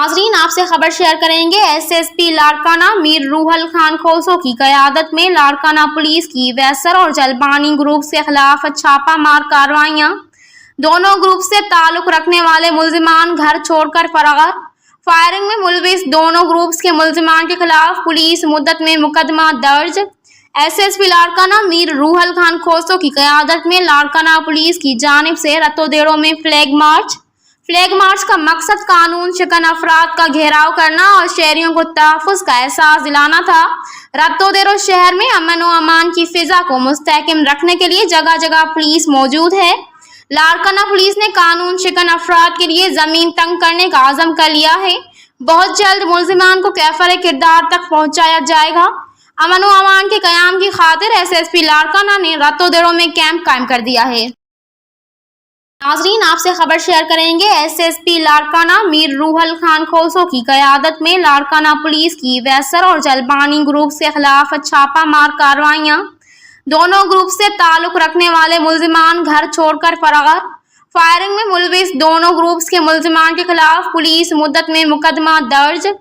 नाज़रीन, आपसे खबर शेयर करेंगे। एसएसपी लाड़काना मीर रूहल खान खोसो की क़यादत में लाड़काना पुलिस की वैसर और जलबानी ग्रुप के खिलाफ छापा मार कार्रवाइयाँ। दोनों ग्रुप से ताल्लुक रखने वाले मुल्जिमान घर छोड़कर फरार। फायरिंग में मुलविस दोनों ग्रुप्स के मुल्जिमान के खिलाफ पुलिस मुद्दत में मुकदमा दर्ज। एसएसपी लाड़काना मीर रूहल खान खोसो की क़यादत में लाड़काना पुलिस की जानिब से रतोदेरों में फ्लैग मार्च का मकसद कानून शिकन अफराद का घेराव करना और शहरियों को तहफ़्फ़ुज़ का एहसास दिलाना था। रतोदेरो शहर में अमन व अमान की फ़िज़ा को मुस्तहकम रखने के लिए जगह जगह पुलिस मौजूद है। लाड़काना पुलिस ने कानून शिकन अफराद के लिए ज़मीन तंग करने का आज़म कर लिया है। बहुत जल्द मुल्जिमान को कैफर किरदार तक पहुँचाया जाएगा। अमन व अमान के क़याम की खातिर एसएसपी लाड़काना ने रतोदेरो में कैंप कायम कर दिया है। नाज़रीन, आपसे खबर शेयर करेंगे। एसएसपी लाड़काना मीर रूहल खान खोसो की क़यादत में लाड़काना पुलिस की वैसर और जलबानी ग्रुप के खिलाफ छापा मार कार्रवाइयाँ। दोनों ग्रुप से ताल्लुक रखने वाले मुल्जिमान घर छोड़कर फरार। फायरिंग में मुलविस दोनों ग्रुप्स के मुल्जिमान के खिलाफ पुलिस मुद्दत में मुकदमा दर्ज।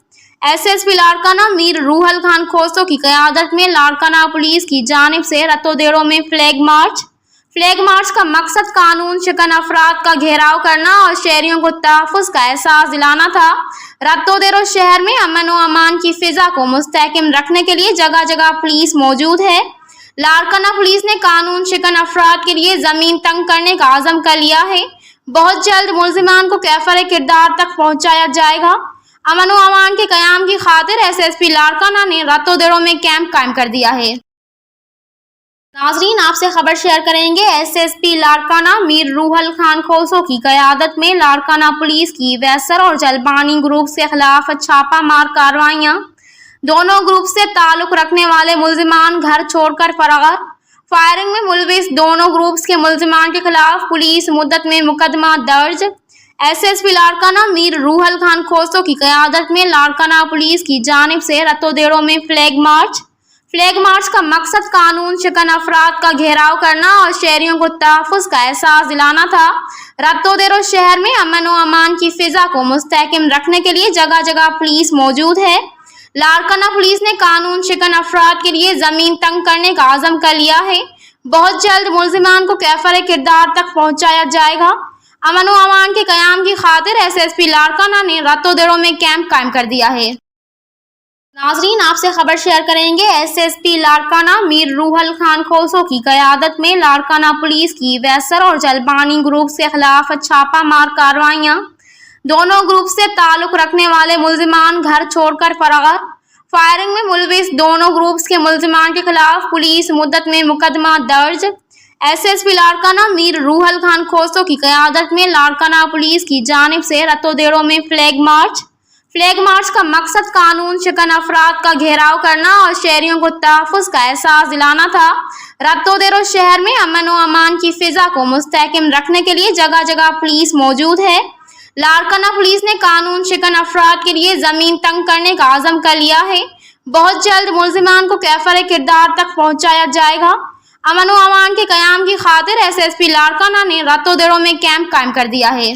एसएसपी लाड़काना मीर रूहल खान खोसो की क़यादत में लाड़काना पुलिस की जानिब से रतोदेरों में फ्लैग मार्च का मकसद कानून शिकन अफराद का घेराव करना और शहरियों को तहफ़्फ़ुज़ का एहसास दिलाना था। रतोदेरो शहर में अमन व अमान की फ़िज़ा को मुस्तहकम रखने के लिए जगह जगह पुलिस मौजूद है। लाड़काना पुलिस ने कानून शिकन अफराद के लिए ज़मीन तंग करने का आज़म कर लिया है। बहुत जल्द मुल्जिमान को कैफर किरदार तक पहुँचाया जाएगा। अमन व अमान के क़याम की खातिर एसएसपी लाड़काना ने रतोदेरो में कैंप कायम कर दिया है। नाज़रीन, आपसे खबर शेयर करेंगे। एसएसपी लाड़काना मीर रूहल खान खोसो की क़यादत में लाड़काना पुलिस की वैसर और जलबानी ग्रुप के खिलाफ छापा मार कार्रवाइयाँ। दोनों ग्रुप से ताल्लुक रखने वाले मुल्जिमान घर छोड़कर फरार। फायरिंग में मुलविस दोनों ग्रुप्स के मुल्जिमान के खिलाफ पुलिस मुद्दत में मुकदमा दर्ज। एसएसपी लाड़काना मीर रूहल खान खोसो की क़यादत में लाड़काना पुलिस की जानिब से रतोदेरों में फ्लैग मार्च का मकसद कानून शिकन अफराद का घेराव करना और शहरियों को तहफ़्फ़ुज़ का एहसास दिलाना था। रतोदेरो शहर में अमन व अमान की फ़िज़ा को मुस्तहकम रखने के लिए जगह जगह पुलिस मौजूद है। लाड़काना पुलिस ने कानून शिकन अफराद के लिए ज़मीन तंग करने का आज़म कर लिया है। बहुत जल्द मुल्जिमान को कैफर किरदार तक पहुँचाया जाएगा। अमन व अमान के क़याम की खातिर एसएसपी लाड़काना ने रतोदेरो में कैंप कायम कर दिया है। नाज़रीन, आपसे खबर शेयर करेंगे। एसएसपी लाड़काना मीर रूहल खान खोसो की क़यादत में लाड़काना पुलिस की वैसर और जलबानी ग्रुप के खिलाफ छापा मार कार्रवाइयाँ। दोनों ग्रुप से ताल्लुक रखने वाले मुल्जिमान घर छोड़कर फरार। फायरिंग में मुलविस दोनों ग्रुप्स के मुल्जिमान के खिलाफ पुलिस मुद्दत में मुकदमा दर्ज। एसएसपी लाड़काना मीर रूहल खान खोसो की क़यादत में लाड़काना पुलिस की जानिब से रतोदेरों में फ्लैग मार्च का मकसद कानून शिकन अफराद का घेराव करना और शहरियों को तहफ़्फ़ुज़ का एहसास दिलाना था। रतोदेरो शहर में अमन व अमान की फ़िज़ा को मुस्तहकम रखने के लिए जगह जगह पुलिस मौजूद है। लाड़काना पुलिस ने कानून शिकन अफराद के लिए ज़मीन तंग करने का आज़म कर लिया है। बहुत जल्द मुल्जिमान को कैफर किरदार तक पहुँचाया जाएगा। अमन व अमान के क़याम की खातिर एसएसपी लाड़काना ने रतोदेरो में कैंप कायम कर दिया है।